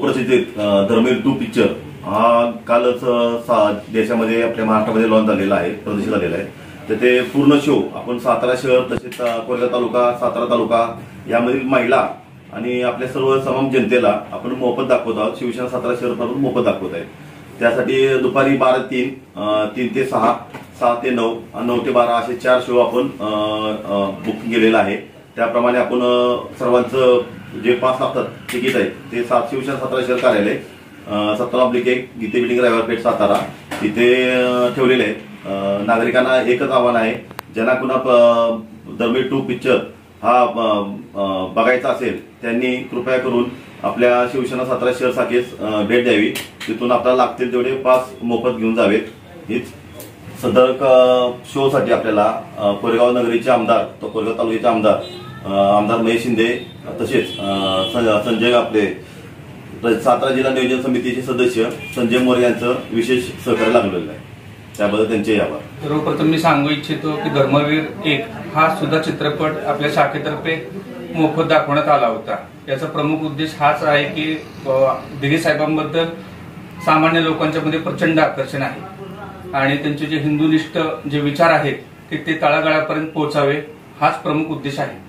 सुप्रसिद्ध धर्मवीर 2 पिक्चर हा कालच देशामध्ये आपल्या महाराष्ट्रामध्ये लॉन्च झालेला आहे, प्रदर्शित झालेला आहे. तर ते पूर्ण शो आपण सातारा शहर तसेच कोरेगाव तालुका, सातारा तालुका यामधील महिला आणि आपल्या सर्व तमाम जनतेला आपण मोफत दाखवत आहोत. शिवसेना सातारा शहर पासून मोफत दाखवत आहे. त्यासाठी दुपारी 12 ते 3 ते 6, 6 ते 9, 9 ते 12 असे 4 शो आपण बुक केलेला आहे. त्याप्रमाणे आपण सर्वांचं जे पास लागतात तिकीट आहे ते शिवसेना सातारा शहर कार्यालय 17/1 गीते बिल्डिंग रायवारपेठ सातारा तिथे ठेवलेले आहेत. नागरिकांना एकच आव्हान आहे, ज्यांना कुणा धर्मवीर 2 पिक्चर हा बघायचा असेल त्यांनी कृपया करून आपल्या शिवसेना सातारा शहर शाखेस भेट द्यावी. तिथून आपल्याला लागतील तेवढे पास मोफत घेऊन जावेत. हीच सदर शो साठी आपल्याला कोरेगाव नगरीचे आमदार, कोरेगाव तालुक्याचे आमदार महेश शिंदे तसेच संजय आपले सातारा जिल्हा नियोजन समितीचे सदस्य संजय मोरे यांचं विशेष सहकार्य लागलेलं आहे. त्याबद्दल त्यांचे आभार. सर्वप्रथम मी सांगू इच्छितो की धर्मवीर 1 हा सुद्धा चित्रपट आपल्या शाखेतर्फे मोफत दाखवण्यात आला होता. याचा प्रमुख उद्देश हाच आहे की दिघे साहेबांबद्दल सामान्य लोकांच्या मध्ये प्रचंड आकर्षण आहे आणि त्यांचे जे हिंदुनिष्ठ जे विचार आहेत ते तळागाळापर्यंत पोहोचावे हाच प्रमुख उद्देश आहे.